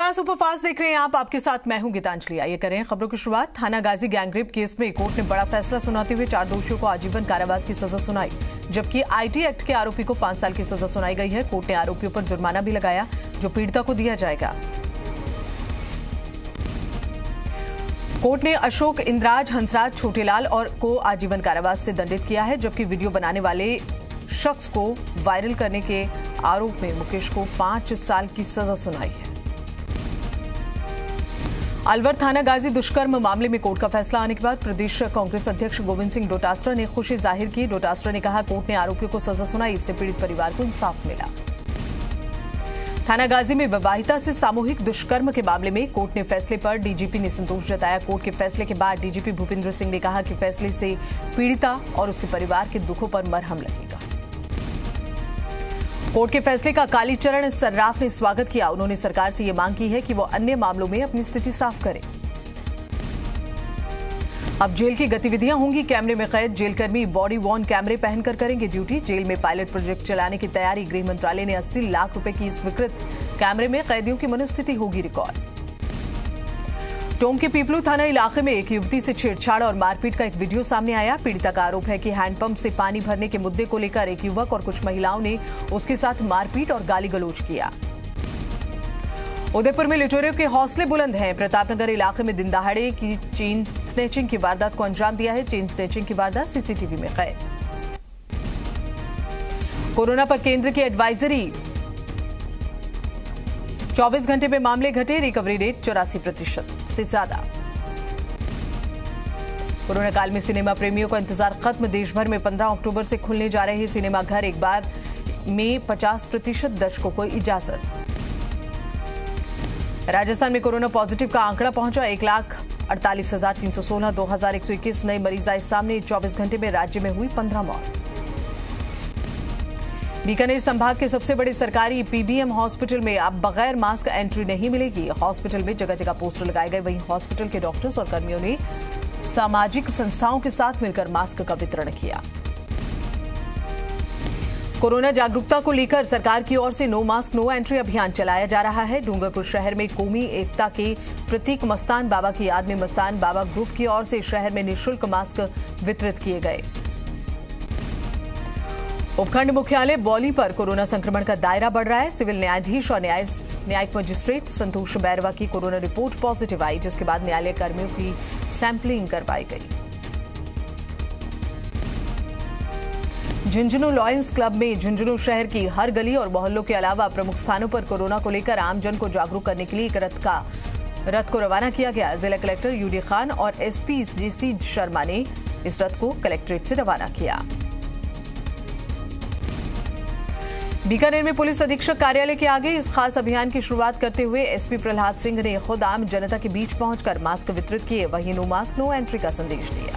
नमस्कार, सुपरफास्ट देख रहे हैं आप। आपके साथ मैं हूं गीतांजलि। आइए करें खबरों की शुरुआत। थाना गाजी गैंगरेप केस में कोर्ट ने बड़ा फैसला सुनाते हुए 4 दोषियों को आजीवन कारावास की सजा सुनाई, जबकि आईटी एक्ट के आरोपी को 5 साल की सजा सुनाई गई है। कोर्ट ने आरोपियों पर जुर्माना भी लगाया जो पीड़िता को दिया जाएगा। कोर्ट ने अशोक, इंद्राज, हंसराज, छोटेलाल और को आजीवन कारावास से दंडित किया है, जबकि वीडियो बनाने वाले शख्स को वायरल करने के आरोप में मुकेश को 5 साल की सजा सुनाई है। अलवर थाना गाजी दुष्कर्म मामले में कोर्ट का फैसला आने के बाद प्रदेश कांग्रेस अध्यक्ष गोविंद सिंह डोटासरा ने खुशी जाहिर की। डोटासरा ने कहा, कोर्ट ने आरोपियों को सजा सुनाई, इससे पीड़ित परिवार को इंसाफ मिला। थाना गाजी में विवाहिता से सामूहिक दुष्कर्म के मामले में कोर्ट ने फैसले पर डीजीपी ने संतोष जताया। कोर्ट के फैसले के बाद डीजीपी भूपेंद्र सिंह ने कहा कि फैसले से पीड़िता और उसके परिवार के दुखों पर मरहम लगेगा। कोर्ट के फैसले का कालीचरण सर्राफ ने स्वागत किया। उन्होंने सरकार से ये मांग की है कि वो अन्य मामलों में अपनी स्थिति साफ करे। अब जेल की गतिविधियां होंगी कैमरे में कैद। जेलकर्मी बॉडी वॉर्न कैमरे पहनकर करेंगे ड्यूटी। जेल में पायलट प्रोजेक्ट चलाने की तैयारी। गृह मंत्रालय ने 80 लाख रुपए की स्वीकृत कैमरे में कैदियों की मनोस्थिति होगी रिकॉर्ड। टोंक के पीपलू थाना इलाके में एक युवती से छेड़छाड़ और मारपीट का एक वीडियो सामने आया। पीड़िता का आरोप है कि हैंडपंप से पानी भरने के मुद्दे को लेकर एक युवक और कुछ महिलाओं ने उसके साथ मारपीट और गाली गलौज किया। उदयपुर में लुटेरों के हौसले बुलंद हैं। प्रतापनगर इलाके में दिन दहाड़े की चेन स्नैचिंग की वारदात को अंजाम दिया है। चेन स्नैचिंग की वारदात सीसीटीवी में कैद। कोरोना पर केंद्र की एडवाइजरी। 24 घंटे में मामले घटे। रिकवरी रेट 84% से ज्यादा। कोरोना काल में सिनेमा प्रेमियों का इंतजार खत्म। देश भर में 15 अक्टूबर से खुलने जा रहे सिनेमा घर। एक बार में 50% दर्शकों को इजाजत। राजस्थान में कोरोना पॉजिटिव का आंकड़ा पहुंचा 1,48,316। 2,121 नए मरीज आए सामने। 24 घंटे में राज्य में हुई 15 मौत। बीकानेर संभाग के सबसे बड़े सरकारी पीबीएम हॉस्पिटल में अब बगैर मास्क एंट्री नहीं मिलेगी। हॉस्पिटल में जगह जगह पोस्टर लगाए गए। वहीं हॉस्पिटल के डॉक्टर्स और कर्मियों ने सामाजिक संस्थाओं के साथ मिलकर मास्क का वितरण किया। कोरोना जागरूकता को लेकर सरकार की ओर से नो मास्क नो एंट्री अभियान चलाया जा रहा है। डूंगरपुर शहर में कौमी एकता के प्रतीक मस्तान बाबा की याद में मस्तान बाबा ग्रुप की ओर से शहर में निःशुल्क मास्क वितरित किए गए। उपखंड मुख्यालय बौली पर कोरोना संक्रमण का दायरा बढ़ रहा है। सिविल न्यायाधीश और न्यायिक मजिस्ट्रेट संतोष बैरवा की कोरोना रिपोर्ट पॉजिटिव आई, जिसके बाद न्यायालय कर्मियों की सैंपलिंग करवाई गई। झुंझुनू लॉयंस क्लब में झुंझुनू शहर की हर गली और मोहल्लों के अलावा प्रमुख स्थानों पर कोरोना को लेकर आमजन को जागरूक करने के लिए एक रथ को रवाना किया गया। जिला कलेक्टर यूडी खान और एसपी जीसी शर्मा ने इस रथ को कलेक्ट्रेट से रवाना किया। बीकानेर में पुलिस अधीक्षक कार्यालय के आगे इस खास अभियान की शुरुआत करते हुए एसपी प्रहलाद सिंह ने खुद आम जनता के बीच पहुंचकर मास्क वितरित किए। वहीं नो मास्क नो एंट्री का संदेश दिया।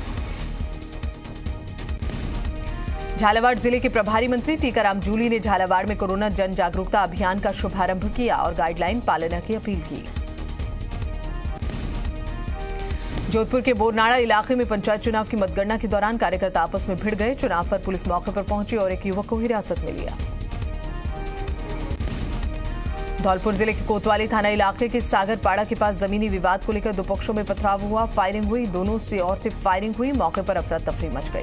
झालावाड़ जिले के प्रभारी मंत्री टीकाराम जूली ने झालावाड़ में कोरोना जन जागरूकता अभियान का शुभारंभ किया और गाइडलाइन पालना की अपील की। जोधपुर के बोरनाड़ा इलाके में पंचायत चुनाव की मतगणना के दौरान कार्यकर्ता आपस में भिड़ गए। चुनाव पर पुलिस मौके पर पहुंची और एक युवक को हिरासत में लिया। धौलपुर जिले के कोतवाली थाना इलाके के सागरपाड़ा के पास जमीनी विवाद को लेकर दो पक्षों में पथराव हुआ। फायरिंग हुई। दोनों से ओर से फायरिंग हुई। मौके पर अफरा तफरी मच गई।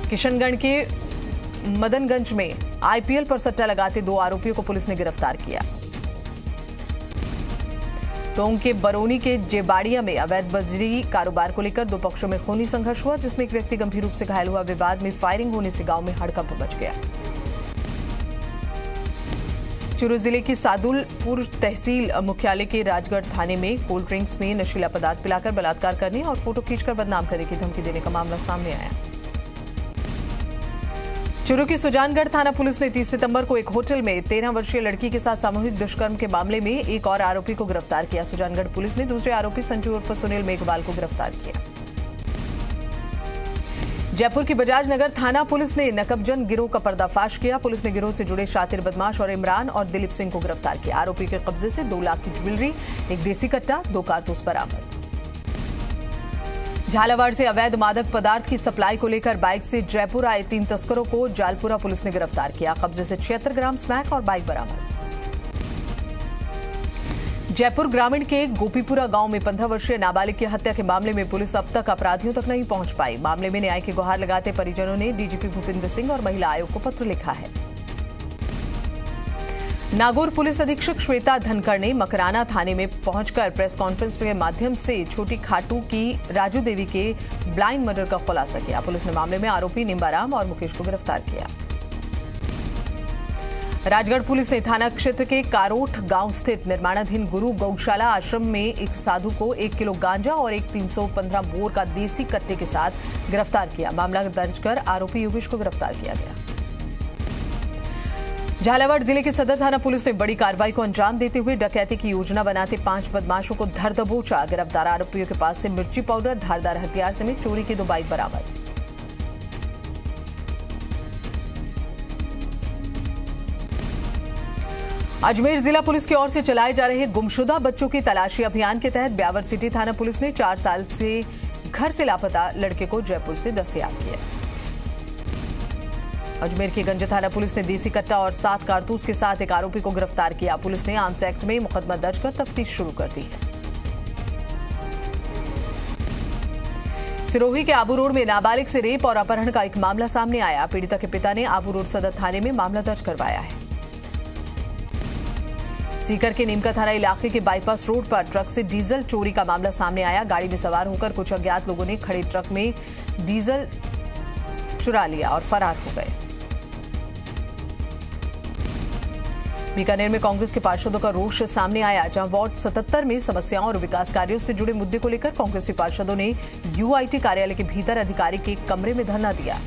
किशनगढ़ के मदनगंज में आईपीएल पर सट्टा लगाते 2 आरोपियों को पुलिस ने गिरफ्तार किया। टोंक के बरौनी के जेबाड़िया में अवैध बजरी कारोबार को लेकर 2 पक्षों में खूनी संघर्ष हुआ, जिसमें एक व्यक्ति गंभीर रूप से घायल हुआ। विवाद में फायरिंग होने से गांव में हड़कंप मच गया। चूरू जिले की सादुलपुर तहसील मुख्यालय के राजगढ़ थाने में कोल्ड ड्रिंक्स में नशीला पदार्थ पिलाकर बलात्कार करने और फोटो खींचकर बदनाम करने की धमकी देने का मामला सामने आया। चूरू की सुजानगढ़ थाना पुलिस ने 30 सितंबर को एक होटल में 13 वर्षीय लड़की के साथ सामूहिक दुष्कर्म के मामले में एक और आरोपी को गिरफ्तार किया। सुजानगढ़ पुलिस ने दूसरे आरोपी संजू उर्फ सुनील मेघवाल को गिरफ्तार किया। जयपुर की बजाज नगर थाना पुलिस ने नकबजन गिरोह का पर्दाफाश किया। पुलिस ने गिरोह से जुड़े शातिर बदमाश और इमरान और दिलीप सिंह को गिरफ्तार किया। आरोपी के कब्जे से 2 लाख की ज्वेलरी, एक देसी कट्टा, 2 कारतूस बरामद। झालावाड़ से अवैध मादक पदार्थ की सप्लाई को लेकर बाइक से जयपुर आए 3 तस्करों को जालपुरा पुलिस ने गिरफ्तार किया। कब्जे से 76 ग्राम स्मैक और बाइक बरामद। जयपुर ग्रामीण के गोपीपुरा गांव में 15 वर्षीय नाबालिग की हत्या के मामले में पुलिस अब तक अपराधियों तक नहीं पहुंच पाई। मामले में न्याय की गुहार लगाते परिजनों ने डीजीपी भूपेंद्र सिंह और महिला आयोग को पत्र लिखा है। नागौर पुलिस अधीक्षक श्वेता धनखड़ ने मकराना थाने में पहुंचकर प्रेस कॉन्फ्रेंस के माध्यम से छोटी खाटू की राजू देवी के ब्लाइंड मर्डर का खुलासा किया। पुलिस ने मामले में आरोपी निम्बाराम और मुकेश को गिरफ्तार किया। राजगढ़ पुलिस ने थाना क्षेत्र के कारोठ गांव स्थित निर्माणाधीन गुरु गौशाला आश्रम में एक साधु को 1 किलो गांजा और एक 315 बोर का देसी कट्टे के साथ गिरफ्तार किया। मामला दर्ज कर आरोपी योगेश को गिरफ्तार किया गया। झालावाड़ जिले के सदर थाना पुलिस ने बड़ी कार्रवाई को अंजाम देते हुए डकैती की योजना बनाते 5 बदमाशों को धर दबोचा। गिरफ्तार आरोपियों के पास से मिर्ची पाउडर, धारदार हथियार समेत चोरी की 2 बाइक बरामद। अजमेर जिला पुलिस की ओर से चलाए जा रहे गुमशुदा बच्चों की तलाशी अभियान के तहत ब्यावर सिटी थाना पुलिस ने 4 साल से घर से लापता लड़के को जयपुर से दस्तयाब किया। अजमेर की गंज थाना पुलिस ने देसी कट्टा और 7 कारतूस के साथ एक आरोपी को गिरफ्तार किया। पुलिस ने आर्म्स एक्ट में मुकदमा दर्ज कर तफ्तीश शुरू कर दी है। सिरोही के आबू रोड में नाबालिग से रेप और अपहरण का एक मामला सामने आया। पीड़िता के पिता ने आबू रोड सदर थाने में मामला दर्ज करवाया है। सीकर के नीमका थाना इलाके के बाईपास रोड पर ट्रक से डीजल चोरी का मामला सामने आया। गाड़ी में सवार होकर कुछ अज्ञात लोगों ने खड़े ट्रक में डीजल चुरा लिया और फरार हो गए। बीकानेर में कांग्रेस के पार्षदों का रोष सामने आया, जहां वार्ड 77 में समस्याओं और विकास कार्यों से जुड़े मुद्दे को लेकर कांग्रेसी पार्षदों ने यूआईटी कार्यालय के भीतर अधिकारी के कमरे में धरना दिया।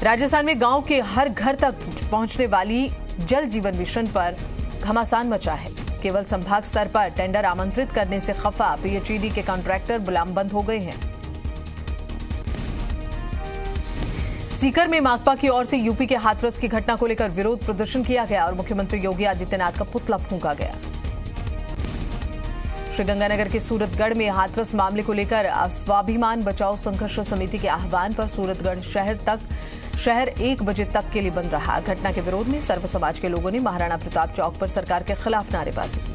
राजस्थान में गांव के हर घर तक पहुंचने वाली जल जीवन मिशन पर घमासान मचा है। केवल संभाग स्तर पर टेंडर आमंत्रित करने से खफा पीएचईडी के कॉन्ट्रैक्टर गुलामबंद हो गए हैं। सीकर में माकपा की ओर से यूपी के हाथरस की घटना को लेकर विरोध प्रदर्शन किया गया और मुख्यमंत्री योगी आदित्यनाथ का पुतला फूंका गया। श्रीगंगानगर के सूरतगढ़ में हाथरस मामले को लेकर स्वाभिमान बचाओ संघर्ष समिति के आह्वान पर सूरतगढ़ शहर 1 बजे तक के लिए बंद रहा। घटना के विरोध में सर्व समाज के लोगों ने महाराणा प्रताप चौक पर सरकार के खिलाफ नारेबाजी की।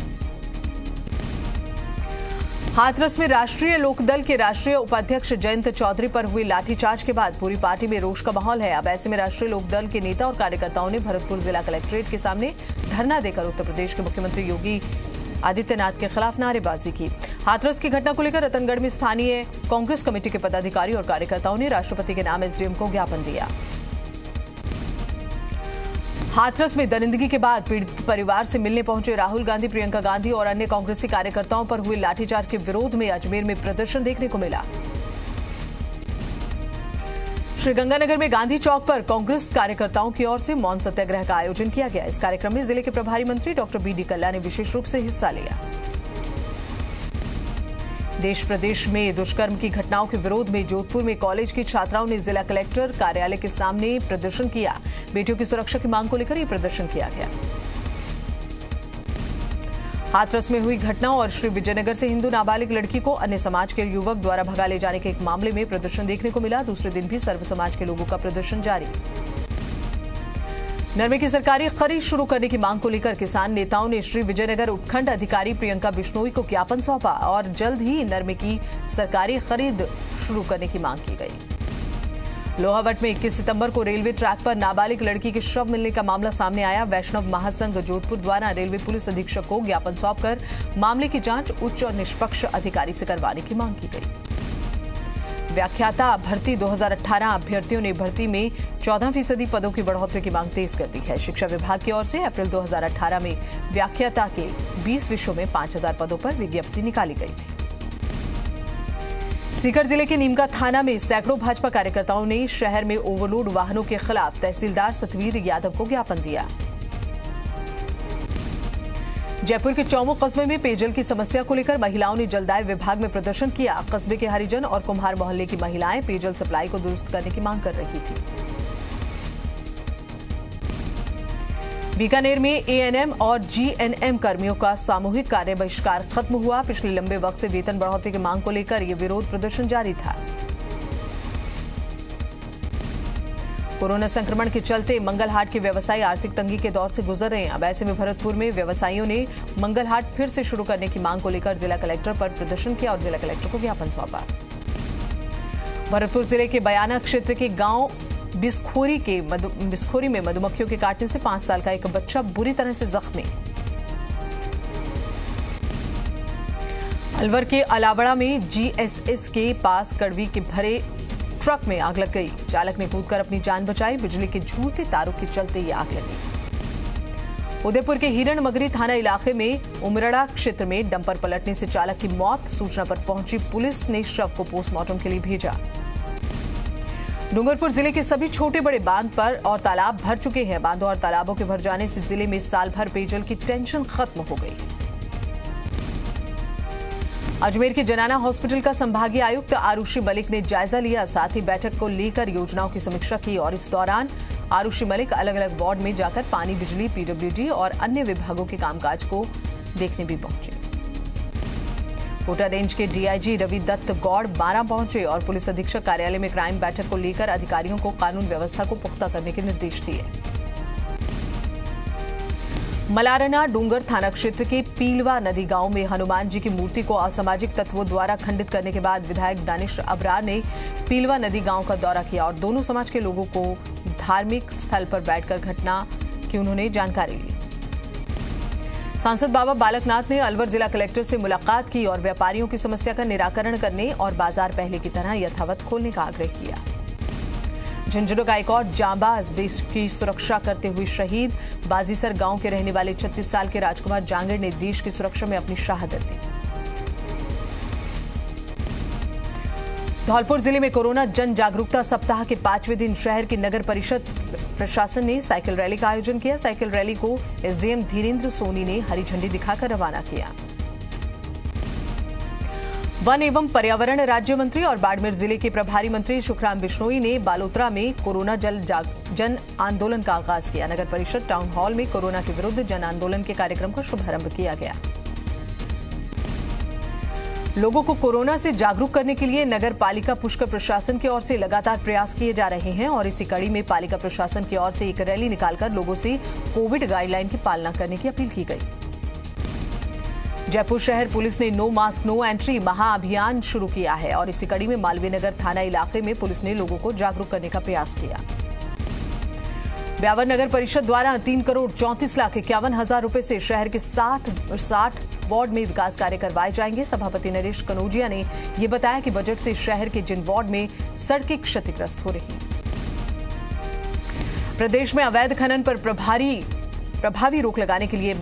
हाथरस में राष्ट्रीय लोकदल के राष्ट्रीय उपाध्यक्ष जयंत चौधरी पर हुई लाठीचार्ज के बाद पूरी पार्टी में रोष का माहौल है। अब ऐसे में राष्ट्रीय लोकदल के नेता और कार्यकर्ताओं ने भरतपुर जिला कलेक्ट्रेट के सामने धरना देकर उत्तर प्रदेश के मुख्यमंत्री योगी आदित्यनाथ के खिलाफ नारेबाजी की। हाथरस की घटना को लेकर रतनगढ़ में स्थानीय कांग्रेस कमेटी के पदाधिकारी और कार्यकर्ताओं ने राष्ट्रपति के नाम एसडीएम को ज्ञापन दिया। हाथरस में दरिंदगी के बाद पीड़ित परिवार से मिलने पहुंचे राहुल गांधी, प्रियंका गांधी और अन्य कांग्रेसी कार्यकर्ताओं पर हुए लाठीचार्ज के विरोध में अजमेर में प्रदर्शन देखने को मिला। श्रीगंगानगर में गांधी चौक पर कांग्रेस कार्यकर्ताओं की ओर से मौन सत्याग्रह का आयोजन किया गया। इस कार्यक्रम में जिले के प्रभारी मंत्री डॉक्टर बीडी कल्ला ने विशेष रूप से हिस्सा लिया। देश प्रदेश में दुष्कर्म की घटनाओं के विरोध में जोधपुर में कॉलेज की छात्राओं ने जिला कलेक्टर कार्यालय के सामने प्रदर्शन किया। बेटियों की सुरक्षा की मांग को लेकर यह प्रदर्शन किया गया। हाथरस में हुई घटना और श्री विजयनगर से हिंदू नाबालिग लड़की को अन्य समाज के युवक द्वारा भगा ले जाने के एक मामले में प्रदर्शन देखने को मिला। दूसरे दिन भी सर्व समाज के लोगों का प्रदर्शन जारी। नरमे की सरकारी खरीद शुरू करने की मांग को लेकर किसान नेताओं ने श्री विजयनगर उपखंड अधिकारी प्रियंका बिश्नोई को ज्ञापन सौंपा और जल्द ही नरमे की सरकारी खरीद शुरू करने की मांग की गई। लोहावट में 21 सितंबर को रेलवे ट्रैक पर नाबालिग लड़की के शव मिलने का मामला सामने आया। वैष्णव महासंघ जोधपुर द्वारा रेलवे पुलिस अधीक्षक को ज्ञापन सौंपकर मामले की जांच उच्च और निष्पक्ष अधिकारी से करवाने की मांग की गई। व्याख्याता भर्ती 2018 अभ्यर्थियों ने भर्ती में 14% पदों की बढ़ोतरी की मांग तेज कर दी है। शिक्षा विभाग की ओर से अप्रैल 2018 में व्याख्याता के 20 विषयों में 5000 पदों पर विज्ञप्ति निकाली गई थी। सीकर जिले के नीमका थाना में सैकड़ों भाजपा कार्यकर्ताओं ने शहर में ओवरलोड वाहनों के खिलाफ तहसीलदार सतवीर यादव को ज्ञापन दिया। जयपुर के चौमू कस्बे में पेयजल की समस्या को लेकर महिलाओं ने जलदाय विभाग में प्रदर्शन किया। कस्बे के हरिजन और कुम्हार मोहल्ले की महिलाएं पेयजल सप्लाई को दुरुस्त करने की मांग कर रही थी। बीकानेर में एएनएम और जीएनएम कर्मियों का सामूहिक कार्य बहिष्कार खत्म हुआ। पिछले लंबे वक्त से वेतन बढ़ोतरी की मांग को लेकर यह विरोध प्रदर्शन जारी था। कोरोना संक्रमण के चलते मंगलहाट के व्यवसायी आर्थिक तंगी के दौर से गुजर रहे हैं। अब ऐसे में भरतपुर में व्यवसायियों ने मंगलहाट फिर से शुरू करने की मांग को लेकर जिला कलेक्टर पर प्रदर्शन किया और जिला कलेक्टर को ज्ञापन सौंपा। भरतपुर जिले के बयाना क्षेत्र के गांव बिस्खोरी में मधुमक्खियों के काटने से 5 साल का एक बच्चा बुरी तरह से जख्मी। अलवर के अलावड़ा में जीएसएस के पास कड़वी के भरे ट्रक में आग लग गई। चालक ने कूदकर अपनी जान बचाई। बिजली के झूलते तारों के चलते ये आग लगी। उदयपुर के हिरण मगरी थाना इलाके में उमरड़ा क्षेत्र में डंपर पलटने से चालक की मौत। सूचना पर पहुंची पुलिस ने शव को पोस्टमार्टम के लिए भेजा। डूंगरपुर जिले के सभी छोटे बड़े बांध पर और तालाब भर चुके हैं। बांधों और तालाबों के भर जाने से जिले में साल भर पेयजल की टेंशन खत्म हो गई। अजमेर के जनाना हॉस्पिटल का संभागीय आयुक्त आरुषि मलिक ने जायजा लिया। साथ ही बैठक को लेकर योजनाओं की समीक्षा की और इस दौरान आरुषि मलिक अलग अलग वार्ड में जाकर पानी, बिजली, पीडब्ल्यूडी और अन्य विभागों के कामकाज को देखने भी पहुंचे। कोटा रेंज के डीआईजी रवि दत्त गौड़ 12 पहुंचे और पुलिस अधीक्षक कार्यालय में क्राइम बैठक को लेकर अधिकारियों को कानून व्यवस्था को पुख्ता करने के निर्देश दिए। मलारना डूंगर थाना क्षेत्र के पीलवा नदी गांव में हनुमान जी की मूर्ति को असामाजिक तत्वों द्वारा खंडित करने के बाद विधायक दानिश अबरार ने पीलवा नदी गांव का दौरा किया और दोनों समाज के लोगों को धार्मिक स्थल पर बैठकर घटना की उन्होंने जानकारी ली। सांसद बाबा बालकनाथ ने अलवर जिला कलेक्टर से मुलाकात की और व्यापारियों की समस्या का निराकरण करने और बाजार पहले की तरह यथावत खोलने का आग्रह किया। झुंझुनू का एक और जांबाज देश की सुरक्षा करते हुए शहीद। बाजीसर गांव के रहने वाले 36 साल के राजकुमार जांगिड़ ने देश की सुरक्षा में अपनी शहादत दी। धौलपुर जिले में कोरोना जन जागरूकता सप्ताह के 5वें दिन शहर की नगर परिषद प्रशासन ने साइकिल रैली का आयोजन किया। साइकिल रैली को एसडीएम धीरेन्द्र सोनी ने हरी झंडी दिखाकर रवाना किया। वन एवं पर्यावरण राज्य मंत्री और बाड़मेर जिले के प्रभारी मंत्री सुखराम बिश्नोई ने बालोतरा में कोरोना जन आंदोलन का आगाज किया। नगर परिषद टाउन हॉल में कोरोना के विरुद्ध जन आंदोलन के कार्यक्रम का शुभारंभ किया गया। लोगों को कोरोना से जागरूक करने के लिए नगर पालिका पुष्कर प्रशासन की ओर से लगातार प्रयास किए जा रहे हैं और इसी कड़ी में पालिका प्रशासन की ओर से एक रैली निकालकर लोगों से कोविड गाइडलाइन की पालना करने की अपील की गई। जयपुर शहर पुलिस ने नो मास्क नो एंट्री महाअभियान शुरू किया है और इसी कड़ी में मालवीय नगर थाना इलाके में पुलिस ने लोगों को जागरूक करने का प्रयास किया। ब्यावर नगर परिषद द्वारा 3,34,51,000 रुपए से शहर के 60 वार्ड में विकास कार्य करवाए जाएंगे। सभापति नरेश कनौजिया ने यह बताया कि बजट से शहर के जिन वार्ड में सड़कें क्षतिग्रस्त हो रही। प्रदेश में अवैध खनन पर प्रभावी रोक लगाने के लिए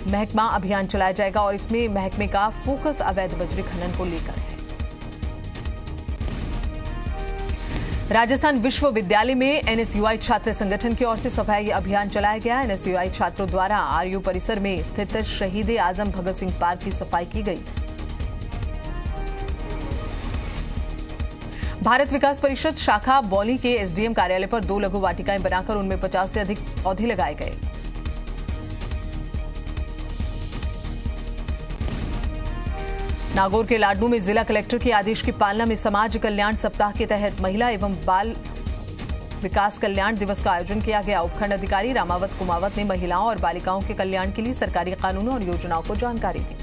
महकमा अभियान चलाया जाएगा और इसमें महकमे का फोकस अवैध बजरी खनन को लेकर है। राजस्थान विश्वविद्यालय में एनएसयूआई छात्र संगठन की ओर से सफाई अभियान चलाया गया। एनएसयूआई छात्रों द्वारा आरयू परिसर में स्थित शहीद आजम भगत सिंह पार्क की सफाई की गई। भारत विकास परिषद शाखा बौली के एसडीएम कार्यालय पर 2 लघु वाटिकाएं बनाकर उनमें 50 से अधिक पौधे लगाए गए। नागौर के लाडनू में जिला कलेक्टर के आदेश की पालना में समाज कल्याण सप्ताह के तहत महिला एवं बाल विकास कल्याण दिवस का आयोजन किया गया। उपखंड अधिकारी रामावत कुमावत ने महिलाओं और बालिकाओं के कल्याण के लिए सरकारी कानूनों और योजनाओं को जानकारी दी।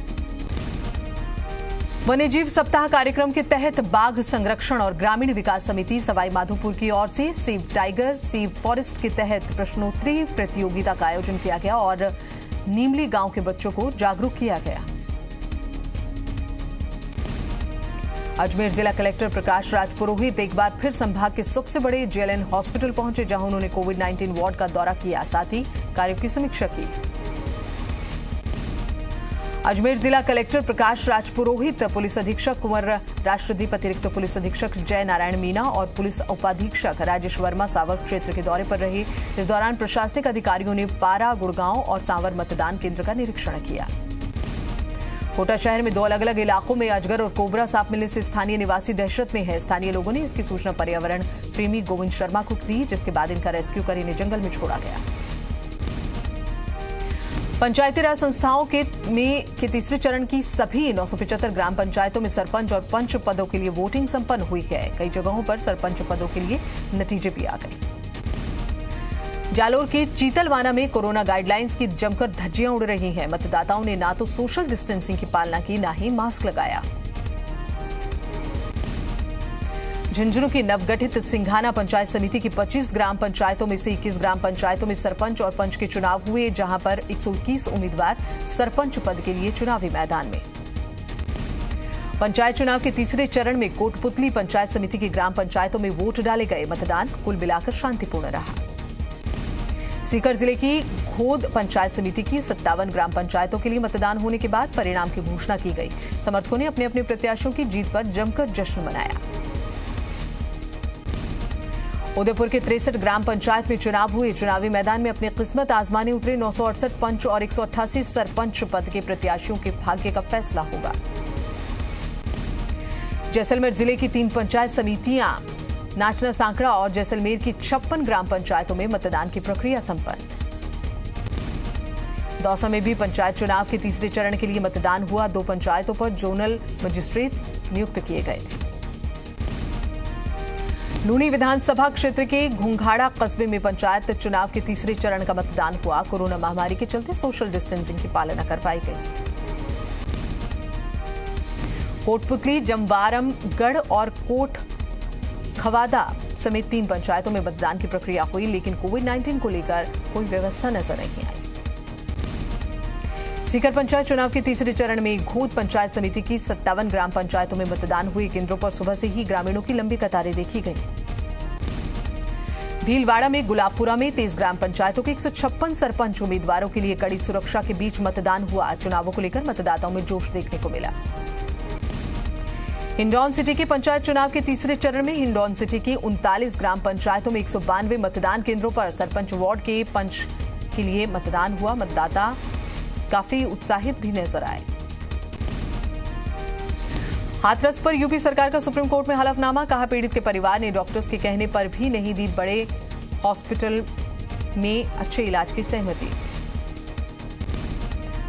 वन्यजीव सप्ताह कार्यक्रम के तहत बाघ संरक्षण और ग्रामीण विकास समिति सवाई माधोपुर की ओर से सेव टाइगर सेव फॉरेस्ट के तहत प्रश्नोत्तरी प्रतियोगिता का आयोजन किया गया और नीमली गांव के बच्चों को जागरूक किया गया। अजमेर जिला कलेक्टर प्रकाश राज पुरोहित एक बार फिर संभाग के सबसे बड़े जेएलएन हॉस्पिटल पहुंचे, जहां उन्होंने कोविड-19 वार्ड का दौरा किया, साथ ही कार्यों की समीक्षा की। अजमेर जिला कलेक्टर प्रकाश राज पुरोहित, पुलिस अधीक्षक कुंवर राष्ट्रदीप, अतिरिक्त पुलिस अधीक्षक जय नारायण मीना और पुलिस उपाधीक्षक राजेश वर्मा सावर क्षेत्र के दौरे पर रहे। इस दौरान प्रशासनिक अधिकारियों ने पारा, गुड़गांव और सांवर मतदान केंद्र का निरीक्षण किया। कोटा शहर में 2 अलग अलग इलाकों में अजगर और कोबरा सांप मिलने से स्थानीय निवासी दहशत में है। स्थानीय लोगों ने इसकी सूचना पर्यावरण प्रेमी गोविंद शर्मा को दी, जिसके बाद इनका रेस्क्यू कर इन्हें जंगल में छोड़ा गया। पंचायती राज संस्थाओं के तीसरे चरण की सभी 975 ग्राम पंचायतों में सरपंच और पंच पदों के लिए वोटिंग संपन्न हुई है। कई जगहों पर सरपंच पदों के लिए नतीजे भी आ गए। जालोर के चीतलवाना में कोरोना गाइडलाइंस की जमकर धज्जियां उड़ रही हैं। मतदाताओं ने ना तो सोशल डिस्टेंसिंग की पालना की, ना ही मास्क लगाया। झुंझुनू की नवगठित सिंघाना पंचायत समिति की 25 ग्राम पंचायतों में से 21 ग्राम पंचायतों में सरपंच और पंच के चुनाव हुए, जहां पर 121 उम्मीदवार सरपंच पद के लिए चुनावी मैदान में। पंचायत चुनाव के तीसरे चरण में कोटपुतली पंचायत समिति की ग्राम पंचायतों में वोट डाले गए। मतदान कुल मिलाकर शांतिपूर्ण रहा। सीकर जिले की घोद पंचायत समिति की 57 ग्राम पंचायतों के लिए मतदान होने के बाद परिणाम की घोषणा की गई। समर्थकों ने अपने अपने प्रत्याशियों की जीत पर जमकर जश्न मनाया। उदयपुर के 63 ग्राम पंचायत में चुनाव हुए। चुनावी मैदान में अपनी किस्मत आजमाने उतरे 968 पंच और 188 सरपंच पद के प्रत्याशियों के भाग्य का फैसला होगा। जैसलमेर जिले की 3 पंचायत समितियां नाचना सांकड़ा और जैसलमेर की 56 ग्राम पंचायतों में मतदान की प्रक्रिया संपन्न। दौसा में भी पंचायत चुनाव के तीसरे चरण के लिए मतदान हुआ। 2 पंचायतों पर जोनल मजिस्ट्रेट नियुक्त किए गए थे। लूनी विधानसभा क्षेत्र के घुंघाड़ा कस्बे में पंचायत चुनाव के तीसरे चरण का मतदान हुआ। कोरोना महामारी के चलते सोशल डिस्टेंसिंग की पालना करवाई गई। कोटपुतली, जमवारम, गढ़ और कोट खवादा समेत 3 पंचायतों में मतदान की प्रक्रिया हुई, लेकिन कोविड-19 को लेकर कोई व्यवस्था नजर नहीं आई। सीकर पंचायत चुनाव के तीसरे चरण में घोद पंचायत समिति की 57 ग्राम पंचायतों में मतदान हुए। केंद्रों पर सुबह से ही ग्रामीणों की लंबी कतारें देखी गई। भीलवाड़ा में गुलाबपुरा में 23 ग्राम पंचायतों के 156 सरपंच उम्मीदवारों के लिए कड़ी सुरक्षा के बीच मतदान हुआ। चुनावों को लेकर मतदाताओं में जोश देखने को मिला। हिंडौन सिटी के पंचायत चुनाव के तीसरे चरण में हिंडौन सिटी की 39 ग्राम पंचायतों में 192 मतदान केंद्रों पर सरपंच वार्ड के पंच के लिए मतदान हुआ। मतदाता काफी उत्साहित भी नजर आए। हाथरस पर यूपी सरकार का सुप्रीम कोर्ट में हलफनामा। कहा, पीड़ित के परिवार ने डॉक्टर्स के कहने पर भी नहीं दी बड़े हॉस्पिटल में अच्छे इलाज की सहमति।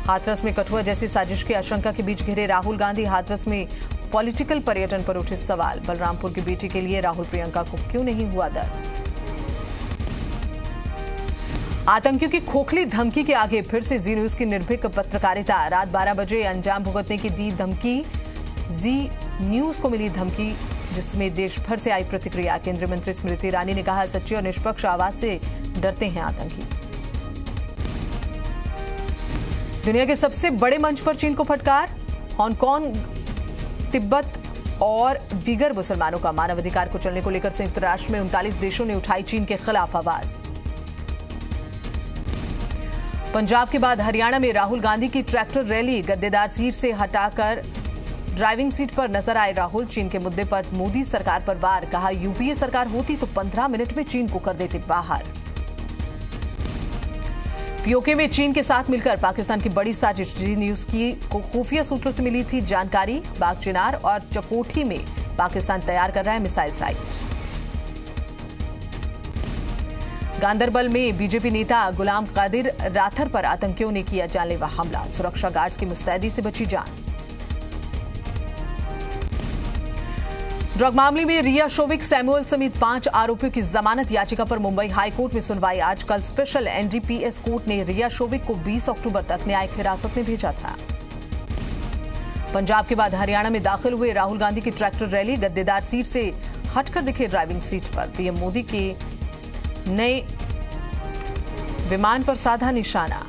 हाथरस में कठुआ जैसी साजिश की आशंका के बीच घिरे राहुल गांधी। हाथरस में पॉलिटिकल पर्यटन पर उठे सवाल। बलरामपुर की बेटी के लिए राहुल प्रियंका को क्यों नहीं हुआ दर्द। आतंकियों की खोखली धमकी के आगे फिर से जी न्यूज की निर्भीक पत्रकारिता। रात 12 बजे अंजाम भुगतने की दी धमकी। जी न्यूज को मिली धमकी, जिसमें देश भर से आई प्रतिक्रिया। केंद्रीय मंत्री स्मृति ईरानी ने कहा, सच्ची और निष्पक्ष आवाज से डरते हैं आतंकी। दुनिया के सबसे बड़े मंच पर चीन को फटकार। हांगकांग, तिब्बत और विगर मुसलमानों का मानवाधिकार को चलने को लेकर संयुक्त राष्ट्र में 39 देशों ने उठाई चीन के खिलाफ आवाज। पंजाब के बाद हरियाणा में राहुल गांधी की ट्रैक्टर रैली। गद्देदार सीट से हटाकर ड्राइविंग सीट पर नजर आए राहुल। चीन के मुद्दे पर मोदी सरकार पर वार। कहा, यूपीए सरकार होती तो 15 मिनट में चीन को कर देते बाहर। पीओके में चीन के साथ मिलकर पाकिस्तान की बड़ी साजिश। जी न्यूज की को खुफिया सूत्रों से मिली थी जानकारी। बागचिनार और चकोठी में पाकिस्तान तैयार कर रहा है मिसाइल साइट। गांदरबल में बीजेपी नेता गुलाम कादिर राथर पर आतंकियों ने किया जानलेवा हमला। सुरक्षा गार्ड्स की मुस्तैदी से बची जान। ड्रग मामले में रिया शोविक, सैमुअल समेत 5 आरोपियों की जमानत याचिका पर मुंबई हाई कोर्ट में सुनवाई आज। कल स्पेशल एनडीपीएस कोर्ट ने रिया शोविक को 20 अक्टूबर तक न्यायिक हिरासत में भेजा था। पंजाब के बाद हरियाणा में दाखिल हुए राहुल गांधी की ट्रैक्टर रैली। गद्देदार सीट से हटकर दिखे ड्राइविंग सीट पर। पीएम मोदी के नए विमान पर साधा निशाना।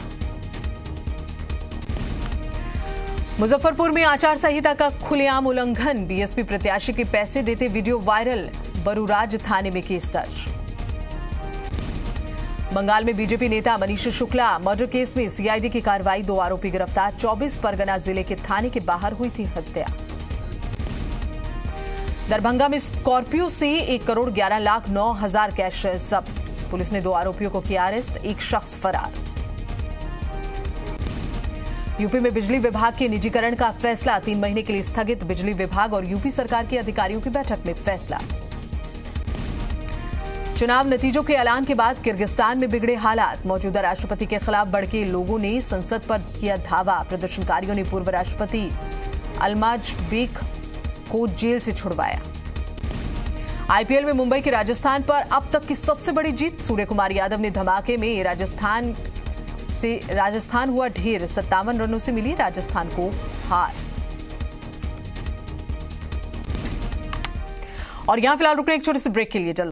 मुजफ्फरपुर में आचार संहिता का खुलेआम उल्लंघन। बीएसपी प्रत्याशी के पैसे देते वीडियो वायरल। बरूराज थाने में केस दर्ज। बंगाल में बीजेपी नेता मनीष शुक्ला मर्डर केस में सीआईडी की कार्रवाई। 2 आरोपी गिरफ्तार। 24 परगना जिले के थाने के बाहर हुई थी हत्या। दरभंगा में स्कॉर्पियो से 1,11,09,000 कैश जब्त। पुलिस ने 2 आरोपियों को किया अरेस्ट। एक शख्स फरार। यूपी में बिजली विभाग के निजीकरण का फैसला। 3 महीने के लिए स्थगित। बिजली विभाग और यूपी सरकार के अधिकारियों की बैठक में फैसला। चुनाव नतीजों के ऐलान के बाद किर्गिस्तान में बिगड़े हालात। मौजूदा राष्ट्रपति के खिलाफ भड़के लोगों ने संसद पर किया धावा। प्रदर्शनकारियों ने पूर्व राष्ट्रपति अल्माजबेक को जेल से छुड़वाया। आईपीएल में मुंबई की राजस्थान पर अब तक की सबसे बड़ी जीत। सूर्य कुमार यादव ने धमाके में राजस्थान हुआ ढेर। 57 रनों से मिली राजस्थान को हार। और यहां फिलहाल रुकने एक छोटे से ब्रेक के लिए जल्द